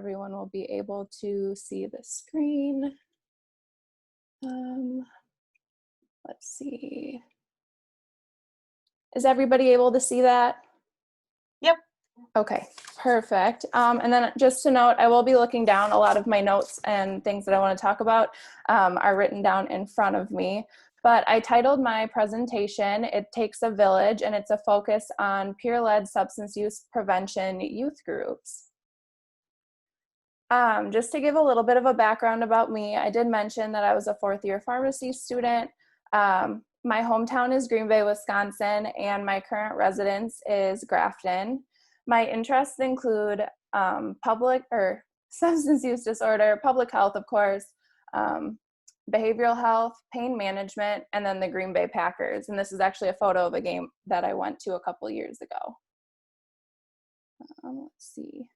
everyone will be able to see the screen. Let's see. Is everybody able to see that? Yep. Okay, perfect. And then just to note, I will be looking down. A lot of my notes and things that I want to talk about are written down in front of me. But I titled my presentation, It Takes a Village, and it's a focus on peer-led substance use prevention youth groups. Just to give a little bit of a background about me, I did mention that I was a fourth-year pharmacy student. My hometown is Green Bay, Wisconsin, and my current residence is Grafton. My interests include substance use disorder, public health, of course, behavioral health, pain management, and then the Green Bay Packers. And this is actually a photo of a game that I went to a couple years ago. Let's see.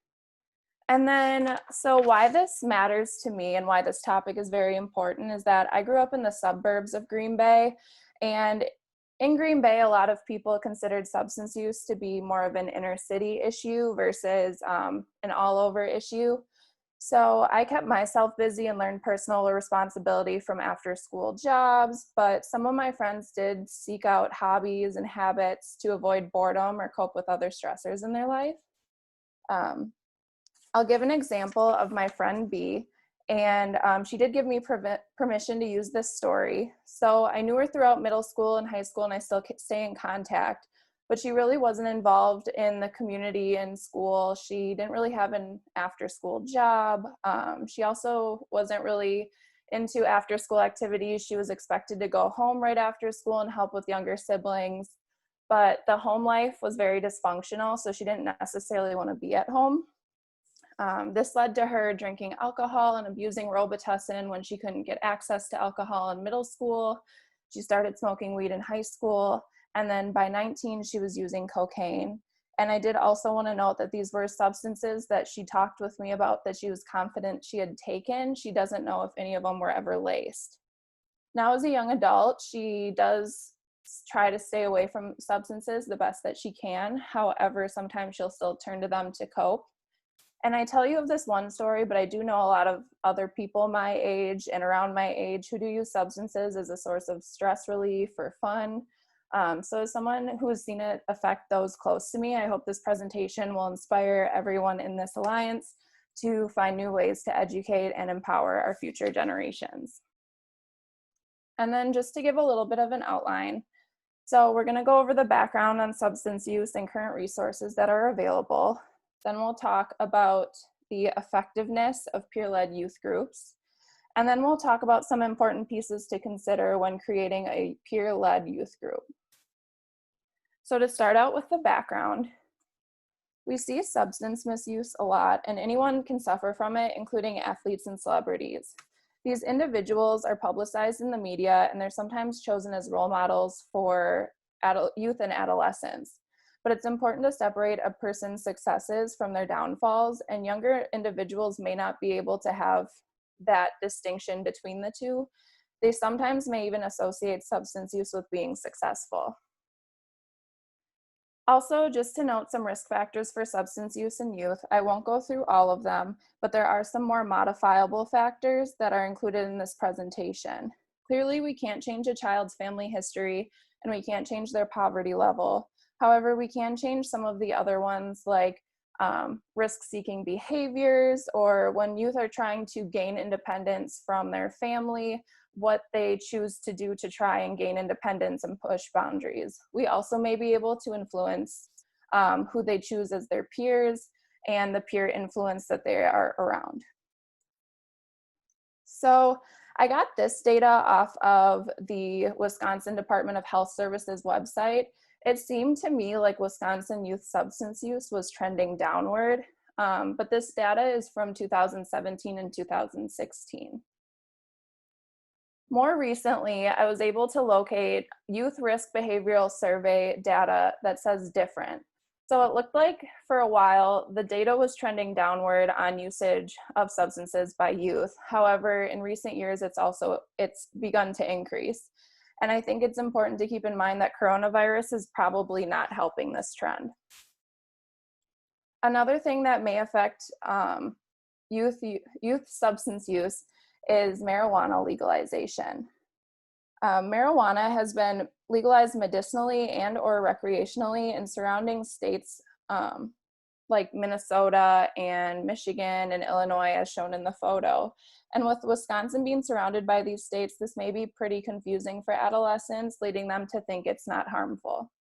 And then, so why this matters to me and why this topic is very important is that I grew up in the suburbs of Green Bay, and in Green Bay, a lot of people considered substance use to be more of an inner city issue versus an all over issue. So I kept myself busy and learned personal responsibility from after school jobs, but some of my friends did seek out hobbies and habits to avoid boredom or cope with other stressors in their life. I'll give an example of my friend B, and she did give me permission to use this story. So I knew her throughout middle school and high school, and I still stay in contact, but she really wasn't involved in the community in school. She didn't really have an after-school job. She also wasn't really into after-school activities. She was expected to go home right after school and help with younger siblings, but the home life was very dysfunctional, so she didn't necessarily want to be at home. This led to her drinking alcohol and abusing Robitussin when she couldn't get access to alcohol in middle school. She started smoking weed in high school, and then by 19, she was using cocaine. And I did also want to note that these were substances that she talked with me about that she was confident she had taken. She doesn't know if any of them were ever laced. Now, as a young adult, she does try to stay away from substances the best that she can. However, sometimes she'll still turn to them to cope. And I tell you of this one story, but I do know a lot of other people my age and around my age who do use substances as a source of stress relief or fun. So as someone who has seen it affect those close to me, I hope this presentation will inspire everyone in this alliance to find new ways to educate and empower our future generations. And then just to give a little bit of an outline. So we're going to go over the background on substance use and current resources that are available. Then we'll talk about the effectiveness of peer-led youth groups. And then we'll talk about some important pieces to consider when creating a peer-led youth group. So to start out with the background, we see substance misuse a lot, and anyone can suffer from it, including athletes and celebrities. These individuals are publicized in the media, and they're sometimes chosen as role models for youth and adolescents. But it's important to separate a person's successes from their downfalls, and younger individuals may not be able to have that distinction between the two. They sometimes may even associate substance use with being successful. Also, just to note some risk factors for substance use in youth, I won't go through all of them, but there are some more modifiable factors that are included in this presentation. Clearly, we can't change a child's family history, and we can't change their poverty level. However, we can change some of the other ones like risk-seeking behaviors, or when youth are trying to gain independence from their family, what they choose to do to try and gain independence and push boundaries. We also may be able to influence who they choose as their peers and the peer influence that they are around. So I got this data off of the Wisconsin Department of Health Services website. It seemed to me like Wisconsin youth substance use was trending downward, but this data is from 2017 and 2016. More recently, I was able to locate youth risk behavioral survey data that says different. So it looked like for a while, the data was trending downward on usage of substances by youth. However, in recent years, it's begun to increase. And I think it's important to keep in mind that coronavirus is probably not helping this trend. Another thing that may affect youth substance use is marijuana legalization. Marijuana has been legalized medicinally and or recreationally in surrounding states like Minnesota and Michigan and Illinois, as shown in the photo. And with Wisconsin being surrounded by these states, this may be pretty confusing for adolescents, leading them to think it's not harmful.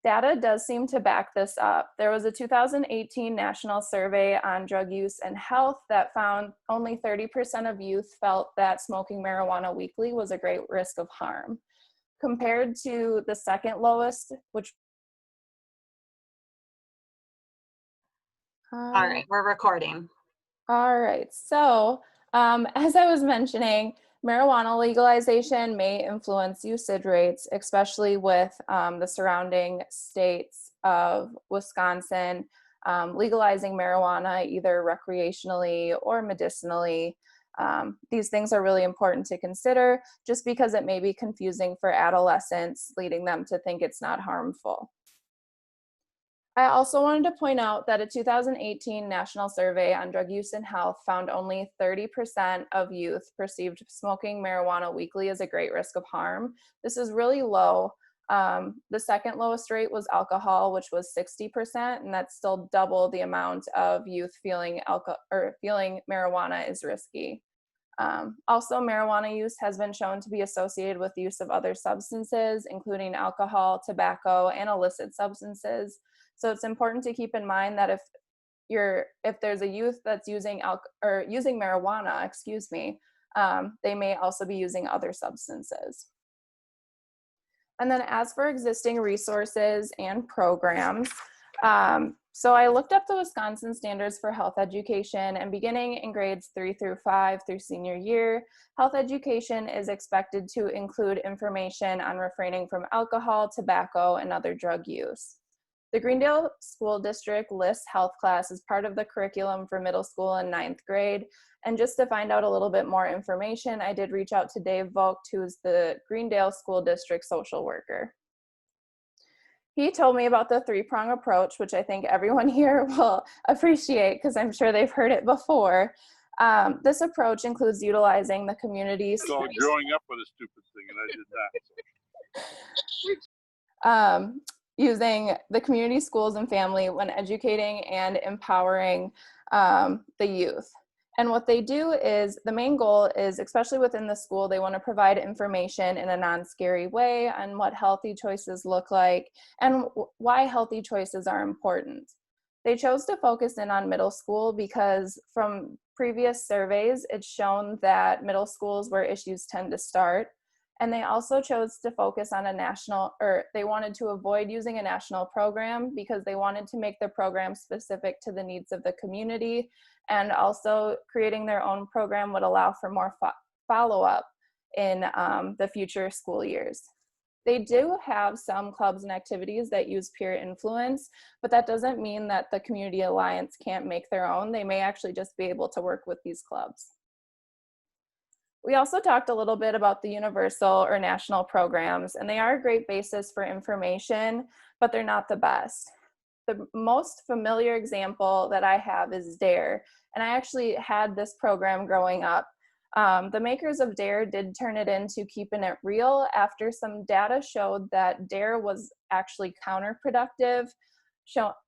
Data does seem to back this up. There was a 2018 national survey on drug use and health that found only 30% of youth felt that smoking marijuana weekly was a great risk of harm, compared to the second lowest, which All right, we're recording. All right, so as I was mentioning, marijuana legalization may influence usage rates, especially with the surrounding states of Wisconsin legalizing marijuana either recreationally or medicinally. These things are really important to consider just because it may be confusing for adolescents, leading them to think it's not harmful. I also wanted to point out that a 2018 national survey on drug use and health found only 30% of youth perceived smoking marijuana weekly as a great risk of harm. This is really low. The second lowest rate was alcohol, which was 60%, and that's still double the amount of youth feeling marijuana is risky. Also, marijuana use has been shown to be associated with use of other substances, including alcohol, tobacco, and illicit substances. So it's important to keep in mind that if there's a youth that's using marijuana, they may also be using other substances. And then as for existing resources and programs, so I looked up the Wisconsin Standards for Health Education, and beginning in grades 3 through 5 through senior year, health education is expected to include information on refraining from alcohol, tobacco, and other drug use. The Greendale School District lists health class as part of the curriculum for middle school and 9th grade. And just to find out a little bit more information, I did reach out to Dave Vogt, who's the Greendale School District social worker. He told me about the three-prong approach, which I think everyone here will appreciate because I'm sure they've heard it before. This approach includes utilizing the community. So growing up with a stupid thing, and I did that. Using the community, schools, and family when educating and empowering the youth. And what they do is, the main goal is, especially within the school, they want to provide information in a non-scary way on what healthy choices look like and why healthy choices are important. They chose to focus in on middle school because from previous surveys, it's shown that middle school is where issues tend to start. And they also chose to focus on they wanted to avoid using a national program because they wanted to make the program specific to the needs of the community, and also creating their own program would allow for more follow-up in the future school years. They do have some clubs and activities that use peer influence, but that doesn't mean that the Community Alliance can't make their own. They may actually just be able to work with these clubs. We also talked a little bit about the universal or national programs, and they are a great basis for information, but they're not the best. The most familiar example that I have is DARE, and I actually had this program growing up. The makers of DARE did turn it into Keeping It Real after some data showed that DARE was actually counterproductive.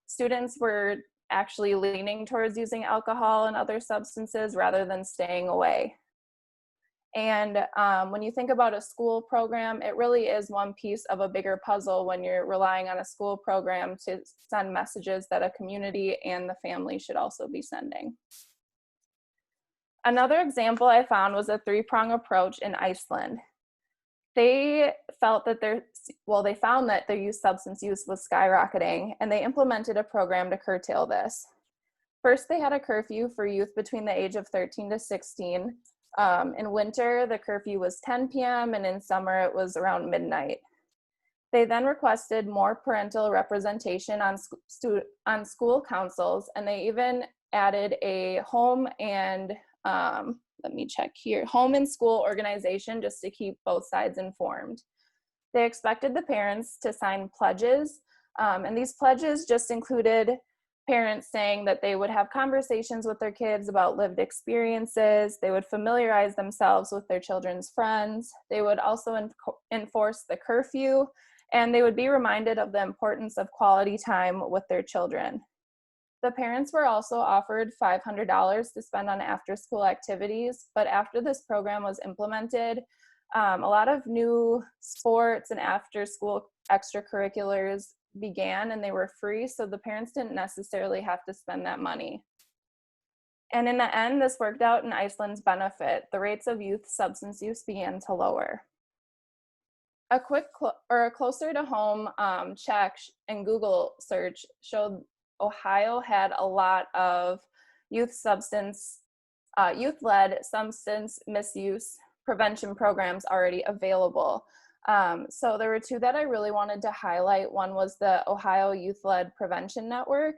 Students were actually leaning towards using alcohol and other substances rather than staying away. And when you think about a school program, it really is one piece of a bigger puzzle when you're relying on a school program to send messages that a community and the family should also be sending. Another example I found was a three-prong approach in Iceland. They felt that they found that their youth substance use was skyrocketing, and they implemented a program to curtail this. First, they had a curfew for youth between the age of 13 to 16. In winter, the curfew was 10 p.m., and in summer, it was around midnight. They then requested more parental representation on school councils, and they even added a home and home and school organization just to keep both sides informed. They expected the parents to sign pledges, and these pledges just included parents saying that they would have conversations with their kids about lived experiences. They would familiarize themselves with their children's friends. They would also enforce the curfew, and they would be reminded of the importance of quality time with their children. The parents were also offered $500 to spend on after-school activities, but after this program was implemented, a lot of new sports and after-school extracurriculars began, and they were free, so the parents didn't necessarily have to spend that money. And in the end, this worked out in Iceland's benefit. The rates of youth substance use began to lower. A quick or a closer to home check and Google search showed Ohio had a lot of youth-led substance misuse prevention programs already available. So there were two that I really wanted to highlight. One was the Ohio Youth-Led Prevention Network,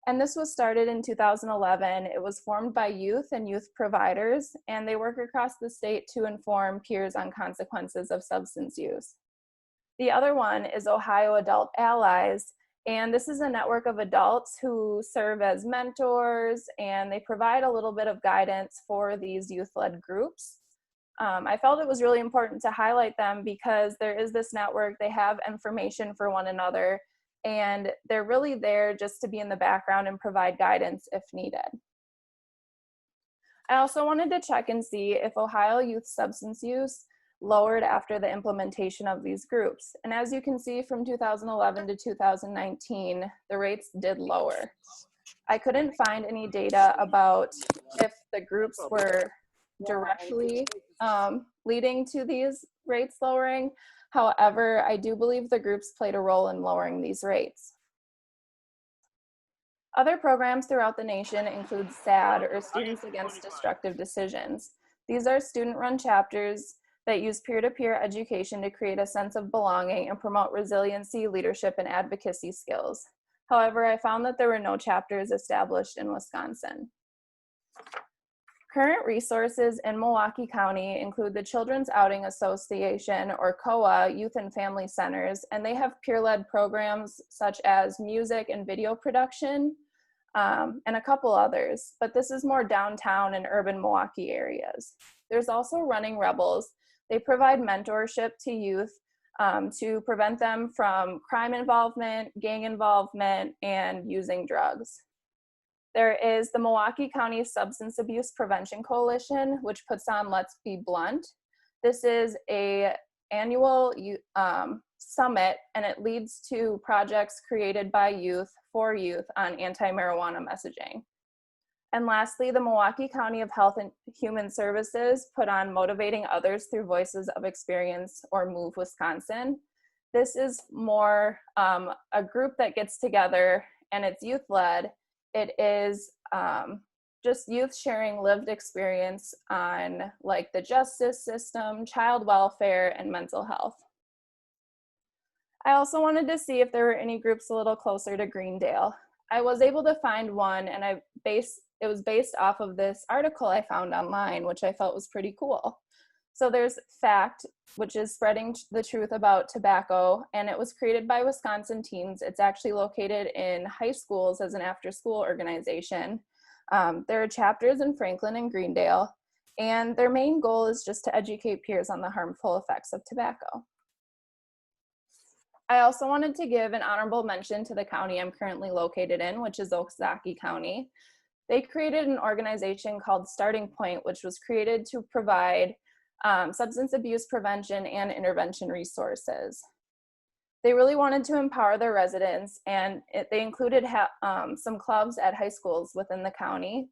and this was started in 2011. It was formed by youth and youth providers, and they work across the state to inform peers on consequences of substance use. The other one is Ohio Adult Allies, and this is a network of adults who serve as mentors, and they provide a little bit of guidance for these youth-led groups. I felt it was really important to highlight them because there is this network, they have information for one another, and they're really there just to be in the background and provide guidance if needed. I also wanted to check and see if Ohio youth substance use lowered after the implementation of these groups. And as you can see from 2011 to 2019, the rates did lower. I couldn't find any data about if the groups were directly leading to these rates lowering. However, I do believe the groups played a role in lowering these rates. Other programs throughout the nation include SAD, or Students Against Destructive Decisions. These are student-run chapters that use peer-to-peer education to create a sense of belonging and promote resiliency, leadership, and advocacy skills. However, I found that there were no chapters established in Wisconsin. Current resources in Milwaukee County include the Children's Outing Association, or COA, Youth and Family Centers, and they have peer-led programs such as music and video production, and a couple others, but this is more downtown and urban Milwaukee areas. There's also Running Rebels. They provide mentorship to youth to prevent them from crime involvement, gang involvement, and using drugs. There is the Milwaukee County Substance Abuse Prevention Coalition, which puts on Let's Be Blunt. This is an annual summit, and it leads to projects created by youth for youth on anti-marijuana messaging. And lastly, the Milwaukee County of Health and Human Services put on Motivating Others Through Voices of Experience, or MOVE Wisconsin. This is more a group that gets together, and it's youth-led. It is just youth sharing lived experience on like the justice system, child welfare, and mental health. I also wanted to see if there were any groups a little closer to Greendale. I was able to find one, and it was based off of this article I found online, which I felt was pretty cool. So there's FACT, which is Spreading the Truth About Tobacco, and it was created by Wisconsin teens. It's actually located in high schools as an after-school organization. There are chapters in Franklin and Greendale, and their main goal is just to educate peers on the harmful effects of tobacco. I also wanted to give an honorable mention to the county I'm currently located in, which is Ozaukee County. They created an organization called Starting Point, which was created to provide substance abuse prevention and intervention resources. They really wanted to empower their residents, and they included some clubs at high schools within the county.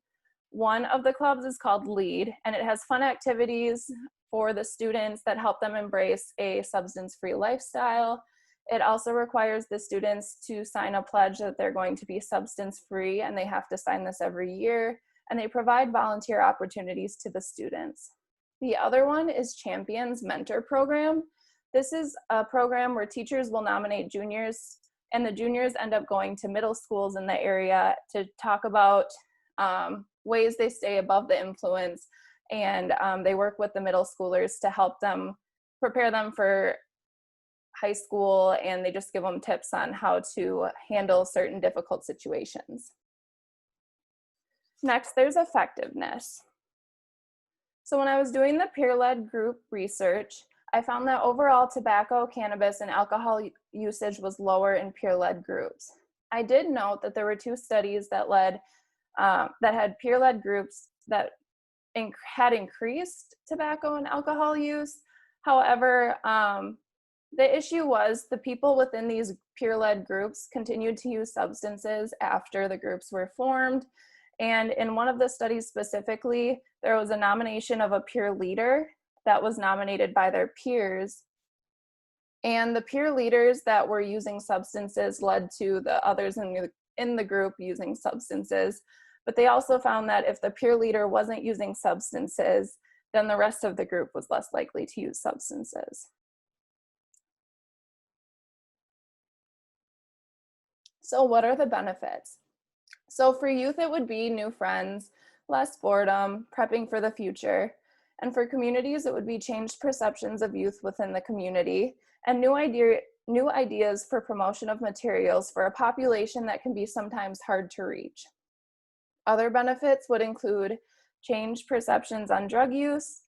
One of the clubs is called LEAD, and it has fun activities for the students that help them embrace a substance-free lifestyle. It also requires the students to sign a pledge that they're going to be substance-free, and they have to sign this every year, and they provide volunteer opportunities to the students. The other one is Champions Mentor Program. This is a program where teachers will nominate juniors, and the juniors end up going to middle schools in the area to talk about ways they stay above the influence, and they work with the middle schoolers to help them prepare them for high school, and they just give them tips on how to handle certain difficult situations. Next, there's effectiveness. So when I was doing the peer-led group research, I found that overall tobacco, cannabis, and alcohol usage was lower in peer-led groups. I did note that there were 2 studies that had peer-led groups that had increased tobacco and alcohol use. However, the issue was the people within these peer-led groups continued to use substances after the groups were formed. And in one of the studies specifically, there was a nomination of a peer leader that was nominated by their peers. And the peer leaders that were using substances led to the others in the group using substances. But they also found that if the peer leader wasn't using substances, then the rest of the group was less likely to use substances. So what are the benefits? So for youth, it would be new friends, less boredom, prepping for the future. And for communities, it would be changed perceptions of youth within the community and new ideas for promotion of materials for a population that can be sometimes hard to reach. Other benefits would include changed perceptions on drug use,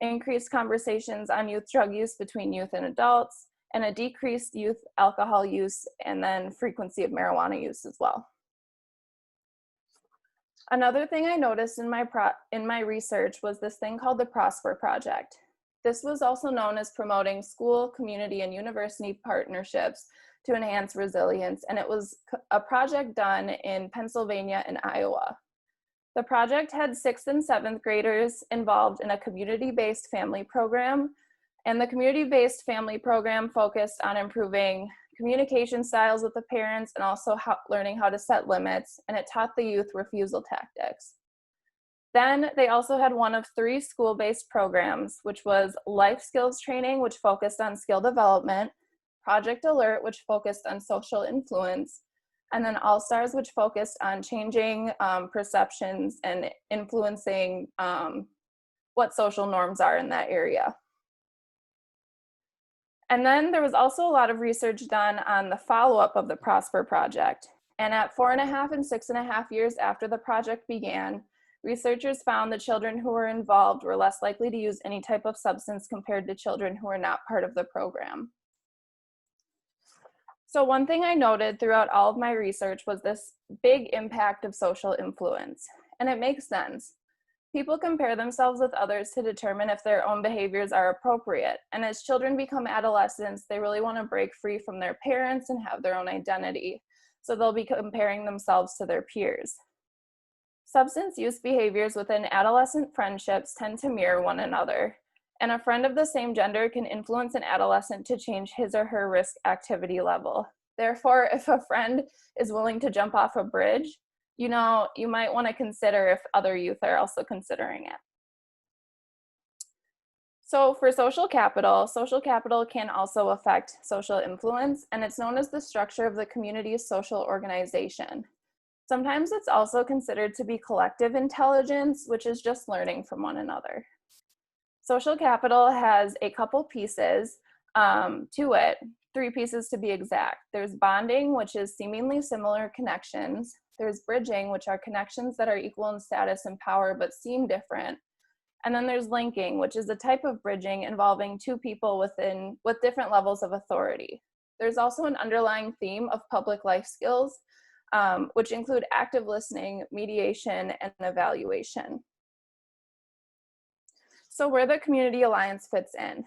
increased conversations on youth drug use between youth and adults, and a decreased youth alcohol use, and then frequency of marijuana use as well. Another thing I noticed in my research was this thing called the Prosper Project. This was also known as promoting school, community, and university partnerships to enhance resilience, and it was a project done in Pennsylvania and Iowa. The project had 6th and 7th graders involved in a community-based family program, and the community-based family program focused on improving communication styles with the parents and also learning how to set limits, and it taught the youth refusal tactics. Then they also had one of 3 school-based programs, which was life skills training, which focused on skill development, Project Alert, which focused on social influence, and then All Stars, which focused on changing perceptions and influencing what social norms are in that area. And then there was also a lot of research done on the follow-up of the Prosper Project. And at 4.5 and 6.5 years after the project began, researchers found the children who were involved were less likely to use any type of substance compared to children who were not part of the program. So one thing I noted throughout all of my research was this big impact of social influence. And it makes sense. People compare themselves with others to determine if their own behaviors are appropriate. And as children become adolescents, they really want to break free from their parents and have their own identity. So they'll be comparing themselves to their peers. Substance use behaviors within adolescent friendships tend to mirror one another. And a friend of the same gender can influence an adolescent to change his or her risk activity level. Therefore, if a friend is willing to jump off a bridge, you might want to consider if other youth are also considering it. So for social capital can also affect social influence, and it's known as the structure of the community's social organization. Sometimes it's also considered to be collective intelligence, which is just learning from one another. Social capital has a couple pieces to it, 3 pieces to be exact. There's bonding, which is seemingly similar connections. There's bridging, which are connections that are equal in status and power but seem different. And then there's linking, which is a type of bridging involving 2 people with different levels of authority. There's also an underlying theme of public life skills, which include active listening, mediation, and evaluation. So where the Community Alliance fits in.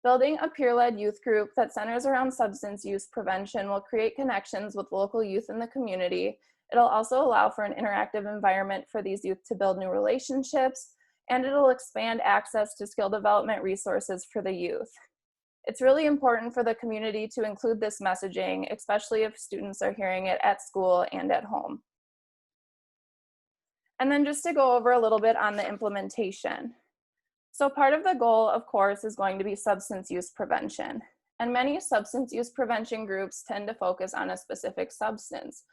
Building a peer-led youth group that centers around substance use prevention will create connections with local youth in the community. It'll also allow for an interactive environment for these youth to build new relationships, and it'll expand access to skill development resources for the youth. It's really important for the community to include this messaging, especially if students are hearing it at school and at home. And then just to go over a little bit on the implementation. So part of the goal, of course, is going to be substance use prevention. And many substance use prevention groups tend to focus on a specific substance.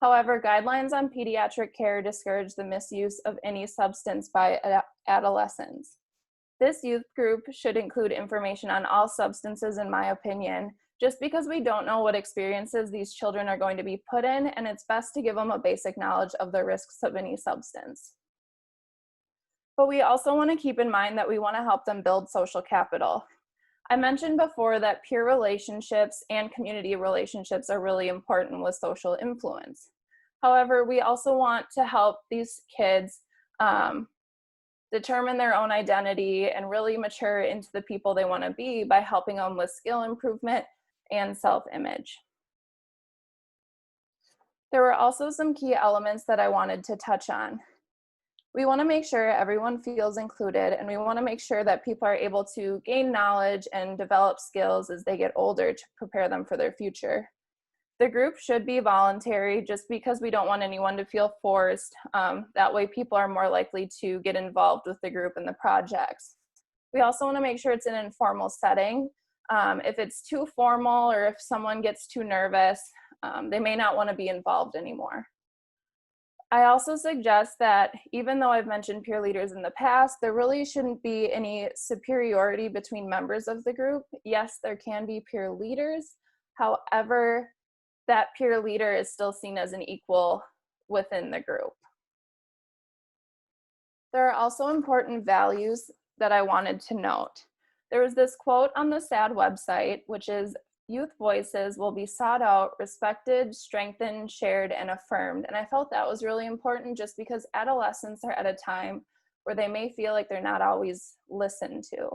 However, guidelines on pediatric care discourage the misuse of any substance by adolescents. This youth group should include information on all substances, in my opinion, just because we don't know what experiences these children are going to be put in, and it's best to give them a basic knowledge of the risks of any substance. But we also want to keep in mind that we want to help them build social capital. I mentioned before that peer relationships and community relationships are really important with social influence. However, we also want to help these kids determine their own identity and really mature into the people they want to be by helping them with skill improvement and self-image. There were also some key elements that I wanted to touch on. We want to make sure everyone feels included, and we want to make sure that people are able to gain knowledge and develop skills as they get older to prepare them for their future. The group should be voluntary just because we don't want anyone to feel forced. That way people are more likely to get involved with the group and the projects. We also want to make sure it's an informal setting. If it's too formal or if someone gets too nervous, they may not want to be involved anymore. I also suggest that even though I've mentioned peer leaders in the past, there really shouldn't be any superiority between members of the group. Yes, there can be peer leaders. However, that peer leader is still seen as an equal within the group. There are also important values that I wanted to note. There was this quote on the SAD website, which is, "Youth voices will be sought out, respected, strengthened, shared, and affirmed." And I felt that was really important just because adolescents are at a time where they may feel like they're not always listened to.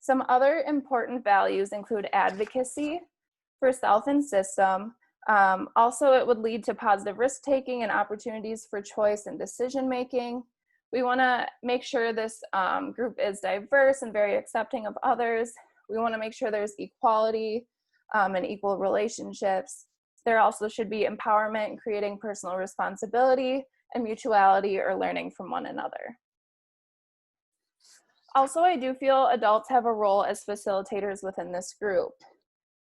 Some other important values include advocacy for self and system. Also, it would lead to positive risk-taking and opportunities for choice and decision-making. We want to make sure this group is diverse and very accepting of others. We want to make sure there's equality and equal relationships. There also should be empowerment and creating personal responsibility and mutuality or learning from one another. Also, I do feel adults have a role as facilitators within this group.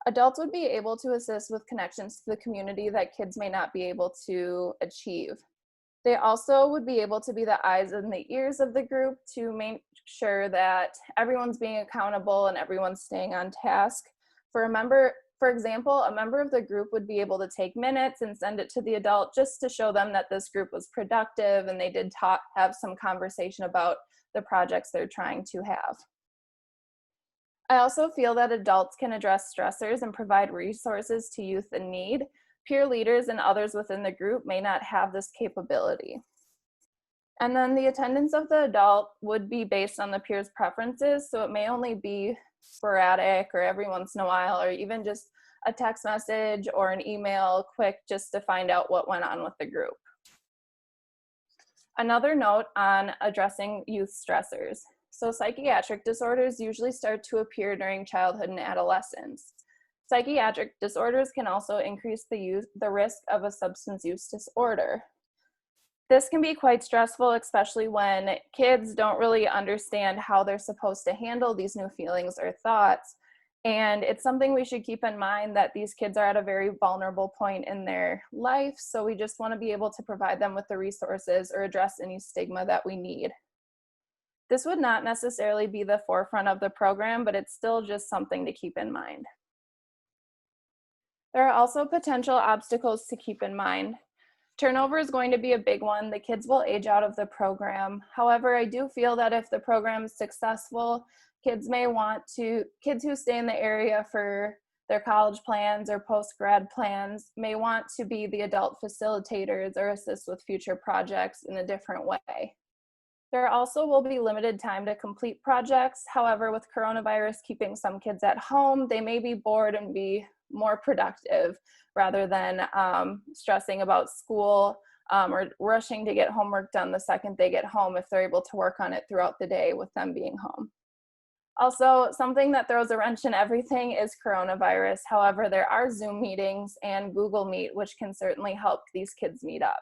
Adults would be able to assist with connections to the community that kids may not be able to achieve. They also would be able to be the eyes and the ears of the group to make sure that everyone's being accountable and everyone's staying on task. For example, a member of the group would be able to take minutes and send it to the adult just to show them that this group was productive and they did have some conversation about the projects they're trying to have. I also feel that adults can address stressors and provide resources to youth in need. Peer leaders and others within the group may not have this capability. And then the attendance of the adult would be based on the peer's preferences, so it may only be sporadic or every once in a while, or even just a text message or an email quick just to find out what went on with the group. Another note on addressing youth stressors. So psychiatric disorders usually start to appear during childhood and adolescence. Psychiatric disorders can also increase the risk of a substance use disorder. This can be quite stressful, especially when kids don't really understand how they're supposed to handle these new feelings or thoughts. And it's something we should keep in mind that these kids are at a very vulnerable point in their life. So we just want to be able to provide them with the resources or address any stigma that we need. This would not necessarily be the forefront of the program, but it's still just something to keep in mind. There are also potential obstacles to keep in mind. Turnover is going to be a big one. The kids will age out of the program. However, I do feel that if the program is successful, kids who stay in the area for their college plans or post-grad plans may want to be the adult facilitators or assist with future projects in a different way. There also will be limited time to complete projects. However, with coronavirus keeping some kids at home, they may be bored and be more productive rather than stressing about school or rushing to get homework done the second they get home if they're able to work on it throughout the day with them being home. Also, something that throws a wrench in everything is coronavirus. However, there are Zoom meetings and Google Meet, which can certainly help these kids meet up.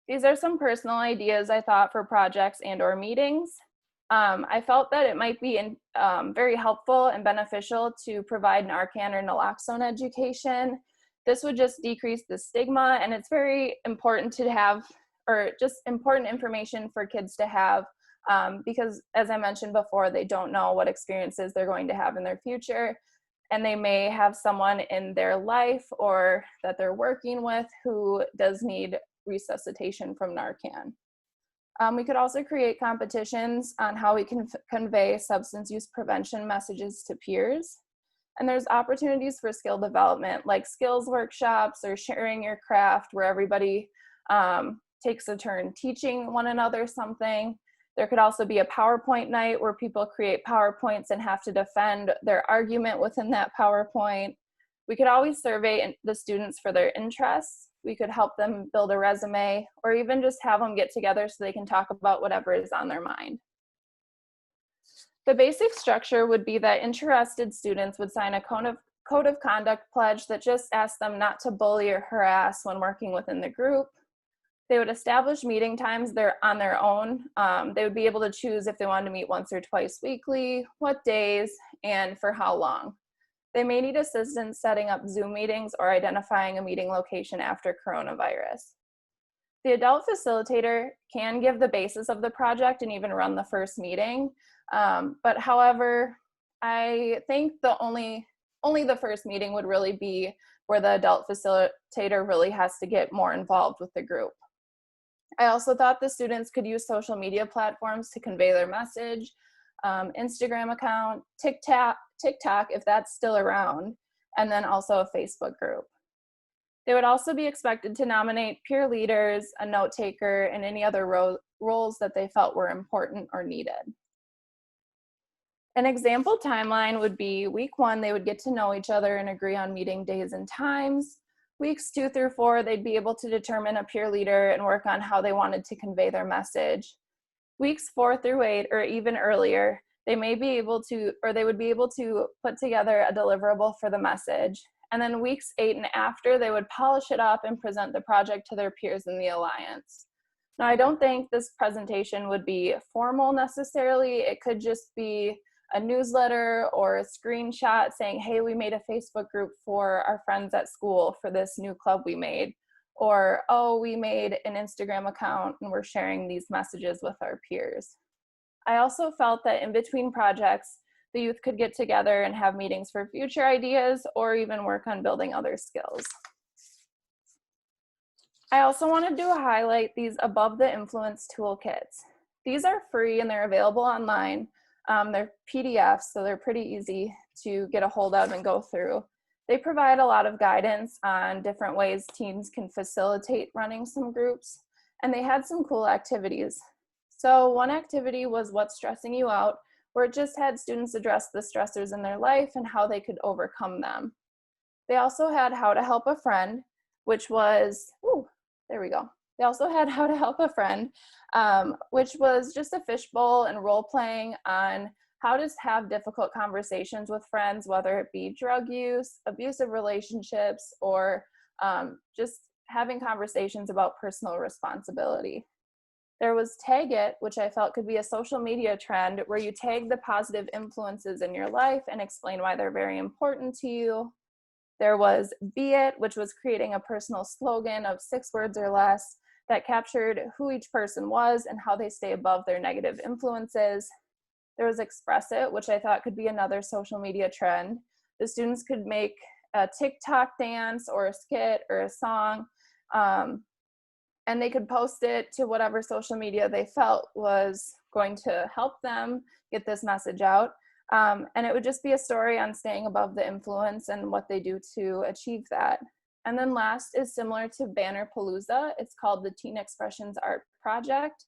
These are some personal ideas I thought for projects and/or meetings. I felt that it might be very helpful and beneficial to provide Narcan or naloxone education. This would just decrease the stigma, and it's very important to have, or just important information for kids to have because as I mentioned before, they don't know what experiences they're going to have in their future. And they may have someone in their life or that they're working with who does need resuscitation from Narcan. We could also create competitions on how we can convey substance use prevention messages to peers. And there's opportunities for skill development, like skills workshops or sharing your craft where everybody takes a turn teaching one another something. There could also be a PowerPoint night where people create PowerPoints and have to defend their argument within that PowerPoint. We could always survey the students for their interests. We could help them build a resume, or even just have them get together so they can talk about whatever is on their mind. The basic structure would be that interested students would sign a code of conduct pledge that just asks them not to bully or harass when working within the group. They would establish meeting times on their own. They would be able to choose if they wanted to meet once or twice weekly, what days, and for how long. They may need assistance setting up Zoom meetings or identifying a meeting location after coronavirus. The adult facilitator can give the basis of the project and even run the first meeting. But however, I think only the first meeting would really be where the adult facilitator really has to get more involved with the group. I also thought the students could use social media platforms to convey their message, Instagram account, TikTok if that's still around, and then also a Facebook group. They would also be expected to nominate peer leaders, a note taker, and any other roles that they felt were important or needed. An example timeline would be week 1, they would get to know each other and agree on meeting days and times. Weeks 2 through 4, they'd be able to determine a peer leader and work on how they wanted to convey their message. Weeks 4 through 8, or even earlier, they would be able to put together a deliverable for the message. And then weeks 8 and after, they would polish it up and present the project to their peers in the Alliance. Now, I don't think this presentation would be formal necessarily. It could just be a newsletter or a screenshot saying, hey, we made a Facebook group for our friends at school for this new club we made. Or, oh, we made an Instagram account and we're sharing these messages with our peers. I also felt that in between projects, the youth could get together and have meetings for future ideas or even work on building other skills. I also wanted to highlight these above the influence toolkits. These are free and they're available online. They're PDFs, so they're pretty easy to get a hold of and go through. They provide a lot of guidance on different ways teens can facilitate running some groups, and they had some cool activities. So one activity was What's Stressing You Out, where it just had students address the stressors in their life and how they could overcome them. They also had How to Help a Friend, which was, They also had How to Help a Friend, which was just a fishbowl and role playing on how to have difficult conversations with friends, whether it be drug use, abusive relationships, or just having conversations about personal responsibility. There was Tag It, which I felt could be a social media trend where you tag the positive influences in your life and explain why they're very important to you. There was Be It, which was creating a personal slogan of 6 words or less that captured who each person was and how they stay above their negative influences. There was Express It, which I thought could be another social media trend. The students could make a TikTok dance or a skit or a song, and they could post it to whatever social media they felt was going to help them get this message out. And it would just be a story on staying above the influence and what they do to achieve that. And then last is similar to Banner Palooza. It's called the Teen Expressions Art Project.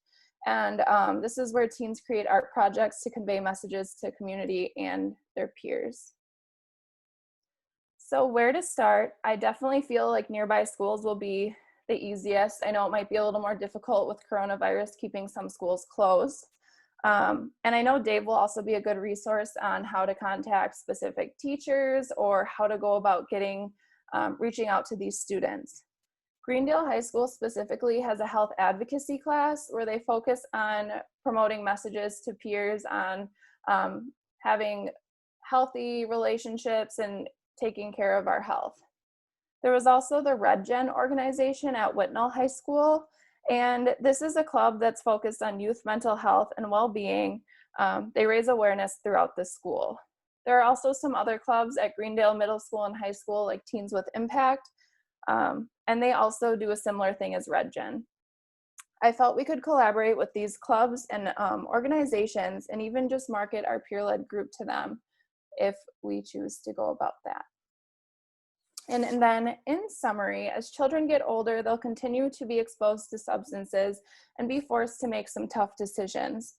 And this is where teens create art projects to convey messages to community and their peers. So where to start? I definitely feel like nearby schools will be the easiest. I know it might be a little more difficult with coronavirus keeping some schools closed. And I know Dave will also be a good resource on how to contact specific teachers or how to go about reaching out to these students. Greendale High School specifically has a health advocacy class where they focus on promoting messages to peers on having healthy relationships and taking care of our health. There was also the Red Gen organization at Whitnall High School, And this is a club that's focused on youth mental health and well-being. They raise awareness throughout the school. There are also some other clubs at Greendale Middle School and High School, like Teens with Impact, and they also do a similar thing as Red Gen. I felt we could collaborate with these clubs and organizations and even just market our peer-led group to them if we choose to go about that. And then in summary, as children get older, they'll continue to be exposed to substances and be forced to make some tough decisions.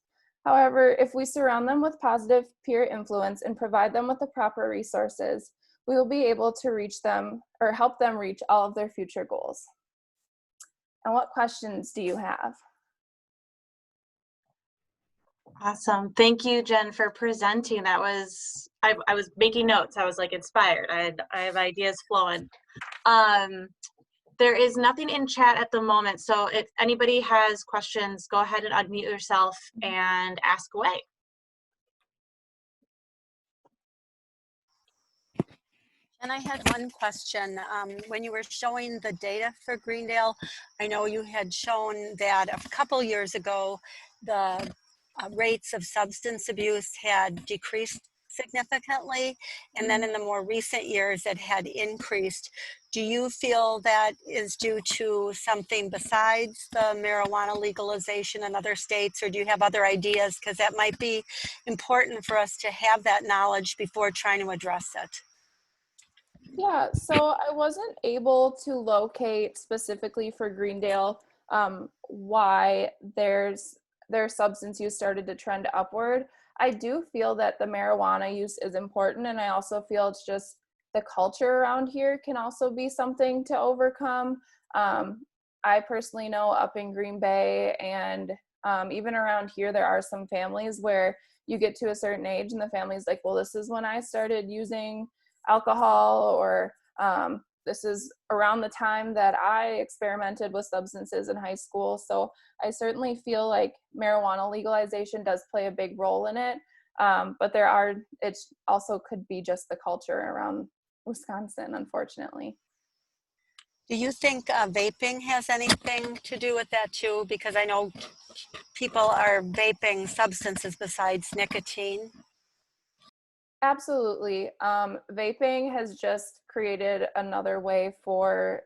However, if we surround them with positive peer influence and provide them with the proper resources, we will be able to reach them or help them reach all of their future goals. And what questions do you have? Awesome. Thank you, Jen, for presenting. That was, I was making notes. I was like inspired. I have ideas flowing. There is nothing in chat at the moment. So if anybody has questions, go ahead and unmute yourself and ask away. And I had one question. When you were showing the data for Greendale, I know you had shown that a couple years ago, the rates of substance abuse had decreased significantly, and then in the more recent years it had increased. Do you feel that is due to something besides the marijuana legalization in other states, or do you have other ideas? Because that might be important for us to have that knowledge before trying to address it. Yeah, so I wasn't able to locate specifically for Greendale why their substance use started to trend upward. I do feel that the marijuana use is important, and I also feel it's just the culture around here can also be something to overcome. I personally know up in Green Bay and even around here, there are some families where you get to a certain age and the family's like, well, this is when I started using alcohol, or this is around the time that I experimented with substances in high school. So I certainly feel like marijuana legalization does play a big role in it. But it also could be just the culture around Wisconsin, unfortunately. Do you think vaping has anything to do with that too? Because I know people are vaping substances besides nicotine. Absolutely. Vaping has just created another way for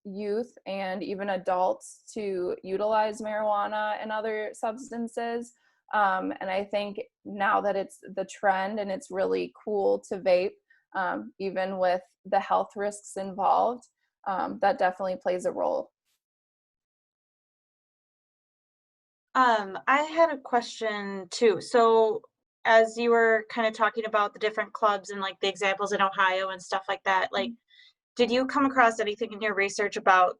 youth and even adults to utilize marijuana and other substances. And I think now that it's the trend and it's really cool to vape, even with the health risks involved, that definitely plays a role. I had a question too. So as you were kind of talking about the different clubs and like the examples in Ohio and stuff like that, like, did you come across anything in your research about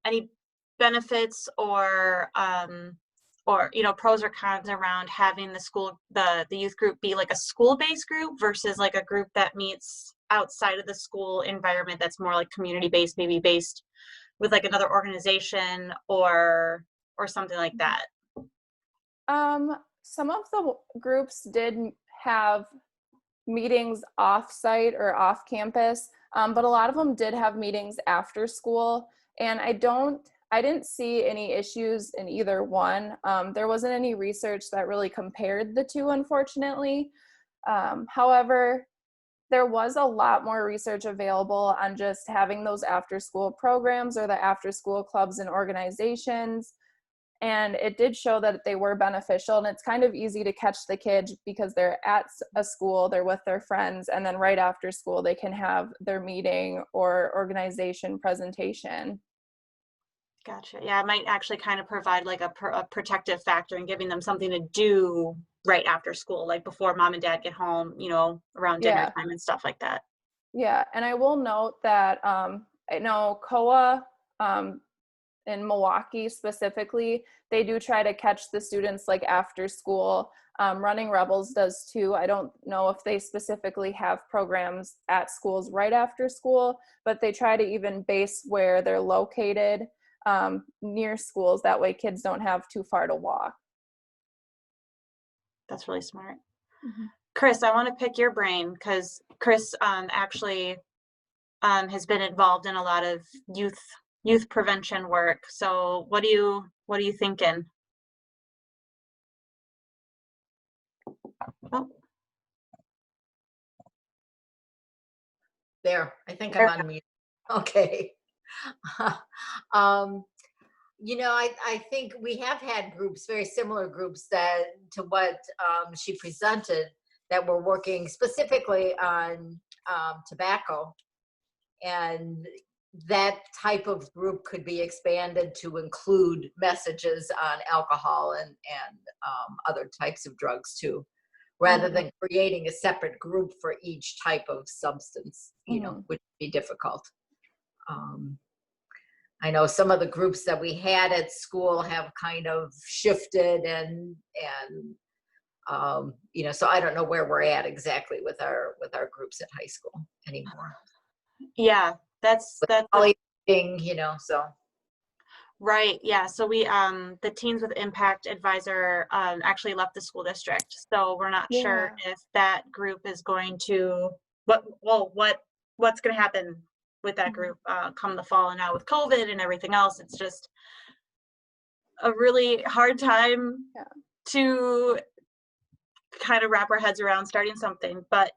any benefits or pros or cons around having the youth group be like a school-based group versus like a group that meets outside of the school environment that's more like community-based, maybe based with like another organization or something like that? Some of the groups did have meetings off-site or off-campus, but a lot of them did have meetings after school, and I didn't see any issues in either one. There wasn't any research that really compared the two, unfortunately. However, there was a lot more research available on just having those after-school programs or the after-school clubs and organizations. And it did show that they were beneficial, and it's kind of easy to catch the kids because they're at a school, they're with their friends, and then right after school they can have their meeting or organization presentation. Gotcha. Yeah, it might actually kind of provide like a protective factor in giving them something to do right after school, like before mom and dad get home, around dinner time and stuff like that. Yeah, and I will note that I know COA in Milwaukee specifically, they do try to catch the students like after school. Running Rebels does too. I don't know if they specifically have programs at schools right after school, but they try to even base where they're located near schools. That way kids don't have too far to walk. That's really smart. Mm-hmm. Chris, I want to pick your brain because Chris actually has been involved in a lot of youth youth prevention work. So what are you thinking? Oh, There, I think I'm on mute. Okay. You know, I think we have had groups, very similar groups that to what she presented, that were working specifically on tobacco, and that type of group could be expanded to include messages on alcohol and other types of drugs too, rather than creating a separate group for each type of substance, you know, which would be difficult. I know some of the groups that we had at school have kind of shifted and you know, so I don't know where we're at exactly with our groups at high school anymore. yeah, that's You know, so. Right. Yeah. So we, the Teens with Impact advisor actually left the school district. So we're not sure if that group is going to, what's going to happen with that group come the fall. And now with COVID and everything else, it's just a really hard time to kind of wrap our heads around starting something. But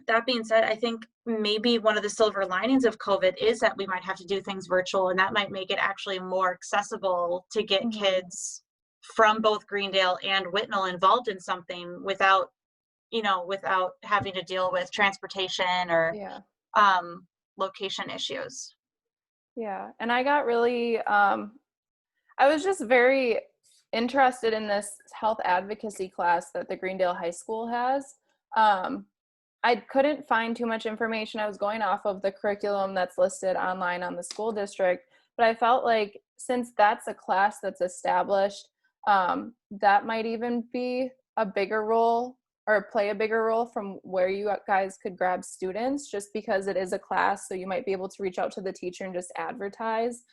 that being said, I think maybe one of the silver linings of COVID is that we might have to do things virtual, and that might make it actually more accessible to get kids from both Greendale and Whitnall involved in something without, you know, without having to deal with transportation or location issues. Yeah, and I got really, I was just very interested in this health advocacy class that the Greendale High School has. I couldn't find too much information. I was going off of the curriculum that's listed online on the school district, but I felt like since that's a class that's established, that might even be a bigger role or play a bigger role from where you guys could grab students, just because it is a class. So you might be able to reach out to the teacher and just advertise,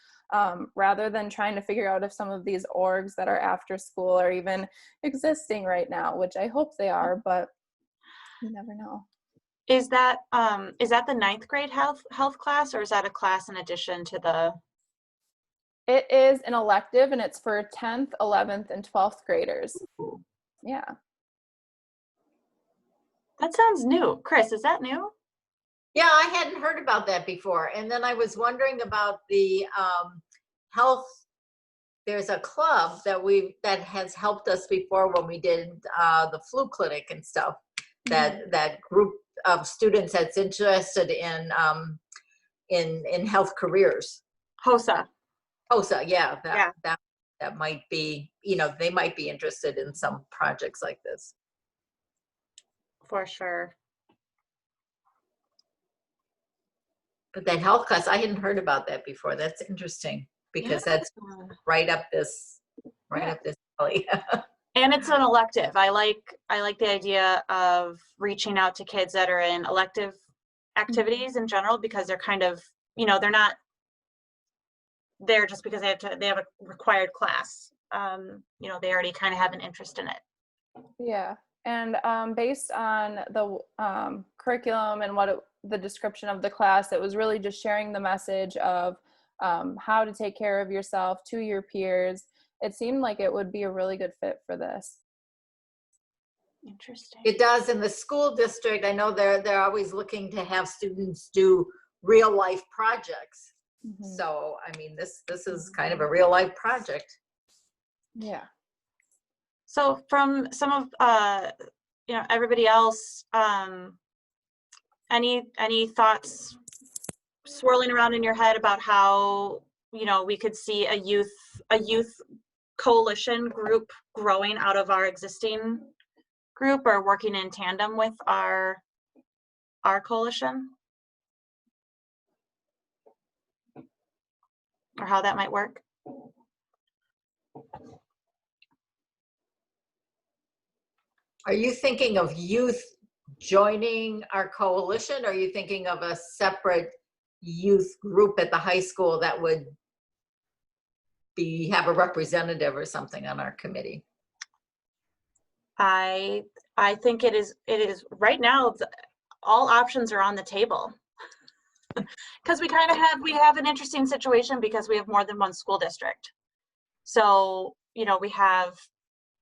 rather than trying to figure out if some of these orgs that are after school are even existing right now, which I hope they are, but you never know. Is that the ninth grade health class, or is that a class in addition to the? It is an elective, and it's for 10th, 11th, and 12th graders. Yeah. That sounds new. Chris, is that new? Yeah, I hadn't heard about that before. And then I was wondering about the health. There's a club that has helped us before when we did the flu clinic and stuff. That group of students that's interested in health careers. HOSA, yeah, that might be, you know, they might be interested in some projects like this. For sure. But that health class, I hadn't heard about that before. That's interesting, because that's right up this alley. And it's an elective. I like the idea of reaching out to kids that are in elective activities in general, because they're kind of, you know, they're not there just because they have a required class. You know, they already kind of have an interest in it. Yeah. And based on the curriculum and the description of the class, it was really just sharing the message of how to take care of yourself to your peers. It seemed like it would be a really good fit for this. Interesting. It does. In the school district, I know they're always looking to have students do real life projects. So, I mean, this is kind of a real life project. Yeah. So from some of you know, everybody else, any thoughts swirling around in your head about how, you know, we could see a youth coalition group growing out of our existing group, or working in tandem with our coalition, or how that might work? Are you thinking of youth joining our coalition, or are you thinking of a separate youth group at the high school that would have a representative or something on our committee? I think it is right now, all options are on the table. Because we have an interesting situation because we have more than one school district. So, you know, we have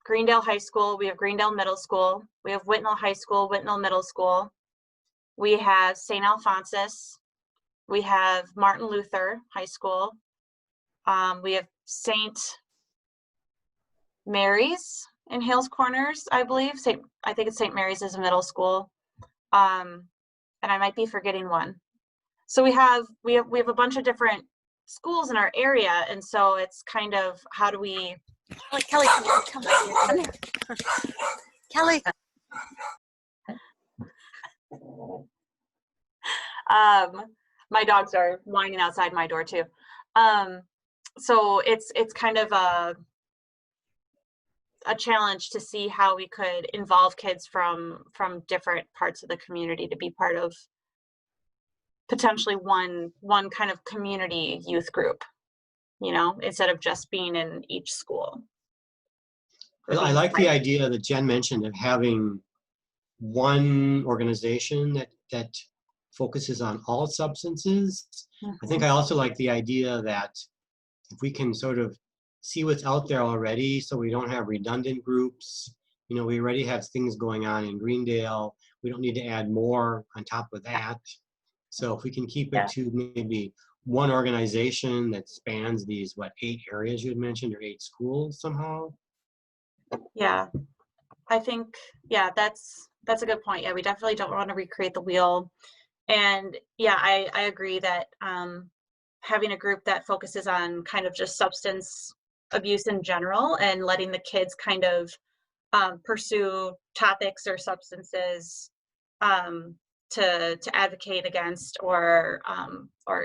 Greendale High School, we have Greendale Middle School, we have Whitnall High School, Whitnall Middle School, we have St. Alphonsus, we have Martin Luther High School, we have St. Mary's in Hales Corners, I believe. I think it's St. Mary's is a middle school, and I might be forgetting one. So we have a bunch of different schools in our area, and so it's kind of how do we? Kelly, come here. Kelly. My dogs are whining outside my door too. So it's kind of a challenge to see how we could involve kids from different parts of the community to be part of potentially one kind of community youth group, you know, instead of just being in each school. I like the idea that Jen mentioned of having one organization that focuses on all substances. I think I also like the idea that if we can sort of see what's out there already, so we don't have redundant groups. You know, we already have things going on in Greendale. We don't need to add more on top of that. So if we can keep it to maybe one organization that spans these, 8 areas you had mentioned, or 8 schools somehow? Yeah, I think, that's a good point. Yeah, we definitely don't want to recreate the wheel. And yeah, I agree that having a group that focuses on kind of just substance abuse in general and letting the kids kind of pursue topics or substances to advocate against or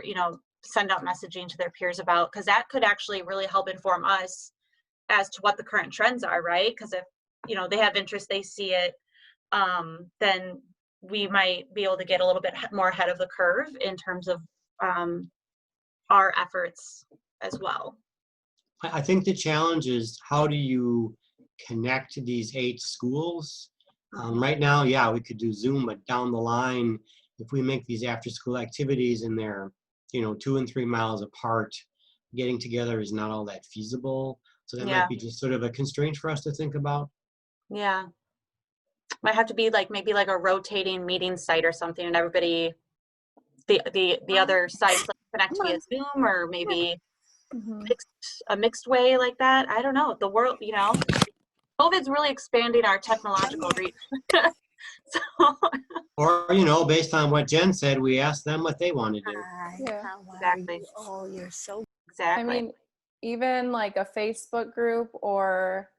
you know, send out messaging to their peers about, because that could actually really help inform us as to what the current trends are, right? Because if, you know, they have interest, they see it, then we might be able to get a little bit more ahead of the curve in terms of our efforts as well. I think the challenge is, how do you connect these 8 schools? Right now, yeah, we could do Zoom, but down the line, if we make these after-school activities and they're, you know, 2 and 3 miles apart, getting together is not all that feasible. So that might be just sort of a constraint for us to think about. Yeah, might have to be like maybe like a rotating meeting site or something, and everybody, the other sites like connect via Zoom, or maybe a mixed way like that. I don't know. The world, you know, COVID's really expanding our technological reach. So, or, you know, based on what Jen said, we asked them what they want to do. Yeah, exactly. Oh, you're so Exactly. I mean, even like a Facebook group, or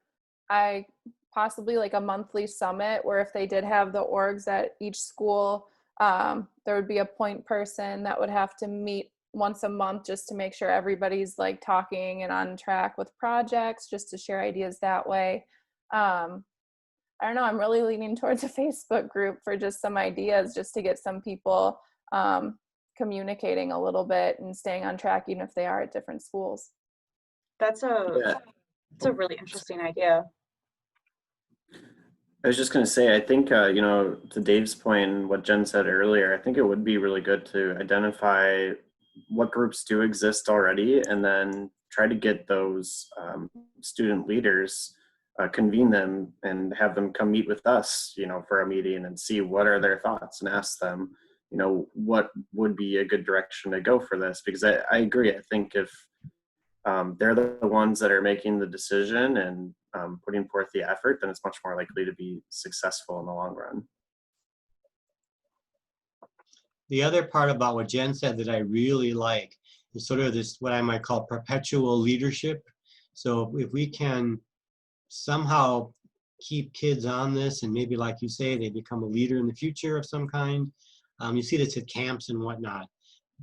possibly like a monthly summit where if they did have the orgs at each school, there would be a point person that would have to meet once a month just to make sure everybody's like talking and on track with projects, just to share ideas that way. I don't know, I'm really leaning towards a Facebook group for just some ideas, just to get some people communicating a little bit and staying on track, even if they are at different schools. That's a really interesting idea. I was just going to say, I think, you know, to Dave's point and what Jen said earlier, I think it would be really good to identify what groups do exist already, and then try to get those student leaders, convene them and have them come meet with us, you know, for a meeting, and see what are their thoughts, and ask them, you know, what would be a good direction to go for this. Because I agree. I think if they're the ones that are making the decision and putting forth the effort, then it's much more likely to be successful in the long run. The other part about what Jen said that I really like is sort of this, what I might call perpetual leadership. So if we can somehow keep kids on this, and maybe, like you say, they become a leader in the future of some kind. You see this at camps and whatnot.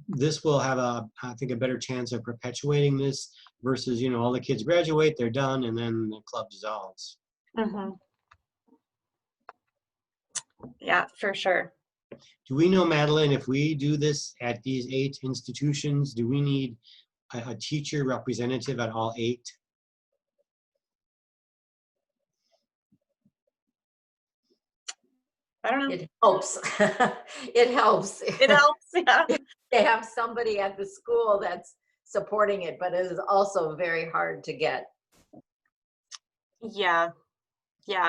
This will have I think, a better chance of perpetuating this versus, you know, all the kids graduate, they're done, and then the club dissolves. Mm-hmm. Yeah, for sure. Do we know, Madeline, if we do this at these 8 institutions, do we need a teacher representative at all 8? I don't know. It helps. It helps. It helps, yeah. to have somebody at the school that's supporting it, but it is also very hard to get. Yeah.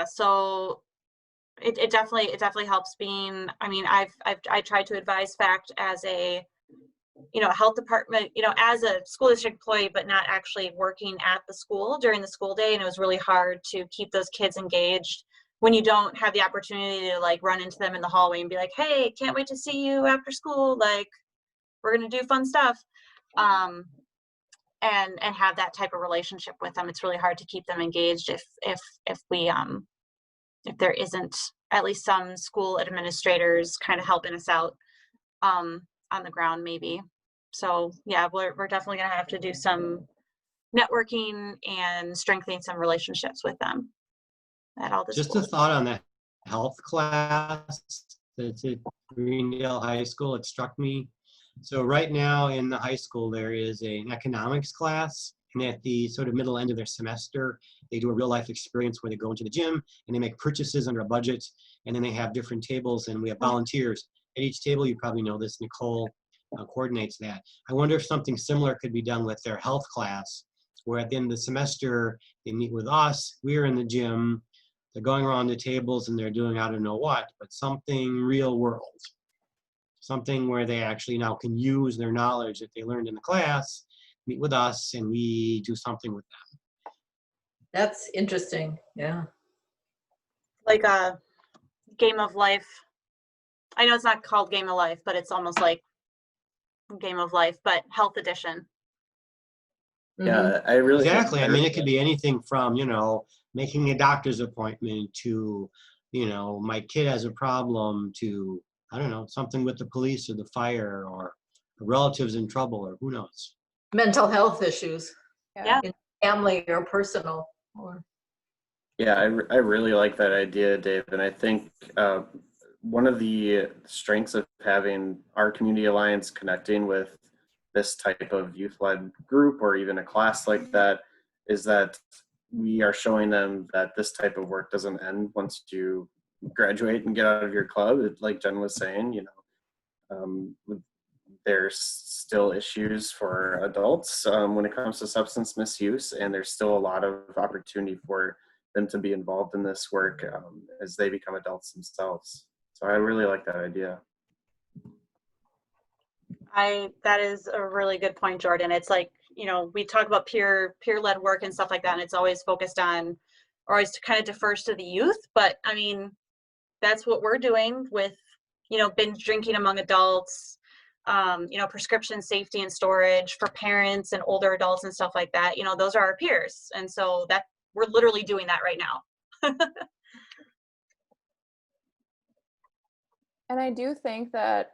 So it definitely helps being, I mean, I tried to advise FACT as a, health department, as a school district employee, but not actually working at the school during the school day. And it was really hard to keep those kids engaged when you don't have the opportunity to like run into them in the hallway and be like, hey, can't wait to see you after school. Like, we're going to do fun stuff. And have that type of relationship with them. It's really hard to keep them engaged if there isn't at least some school administrators kind of helping us out on the ground maybe. So yeah, we're definitely going to have to do some networking and strengthening some relationships with them at all the Just schools. a thought on that health class that's at Greendale High School. It struck me. So right now in the high school, there is an economics class, and at the sort of middle end of their semester, they do a real life experience where they go into the gym and they make purchases under a budget, and then they have different tables, and we have volunteers at each table. You probably know this, Nicole coordinates that. I wonder if something similar could be done with their health class, where at the end of the semester, they meet with us, we're in the gym, they're going around the tables and they're doing I don't know what, but something real world. Something where they actually now can use their knowledge that they learned in the class, meet with us, and we do something with them. That's interesting. Yeah. Like a Game of Life. I know it's not called Game of Life, but it's almost like Game of Life, but health edition. Yeah, I really Exactly. I mean, it could be anything from, making a doctor's appointment to, my kid has a problem to, I don't know, something with the police or the fire or a relative's in trouble or who knows. Mental health issues. Yeah. In family or personal. Or Yeah, I really like that idea, Dave. And I think one of the strengths of having our community alliance connecting with this type of youth-led group or even a class like that is that we are showing them that this type of work doesn't end once you graduate and get out of your club. Like Jen was saying, there's still issues for adults when it comes to substance misuse, and there's still a lot of opportunity for them to be involved in this work as they become adults themselves. So I really like that idea. That is a really good point, Jordan. It's like, we talk about peer-led work and stuff like that, and it's always focused on, or always kind of defers to the youth. But I mean, that's what we're doing with, binge drinking among adults, prescription safety and storage for parents and older adults and stuff like that. Those are our peers. And so that we're literally doing that right now. And I do think that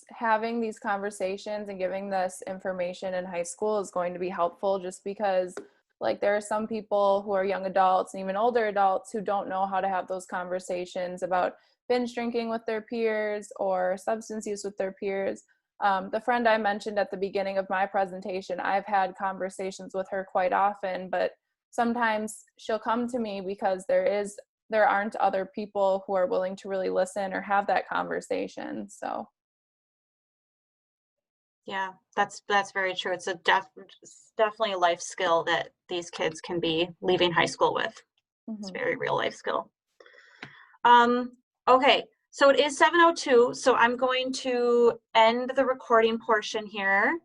having these conversations and giving this information in high school is going to be helpful, just because like there are some people who are young adults and even older adults who don't know how to have those conversations about binge drinking with their peers or substance use with their peers. The friend I mentioned at the beginning of my presentation, I've had conversations with her quite often, but sometimes she'll come to me because there aren't other people who are willing to really listen or have that conversation. So Yeah, that's very true. It's definitely a life skill that these kids can be leaving high school with. It's a very real life skill. Okay, so it is 7:02, so I'm going to end the recording portion here.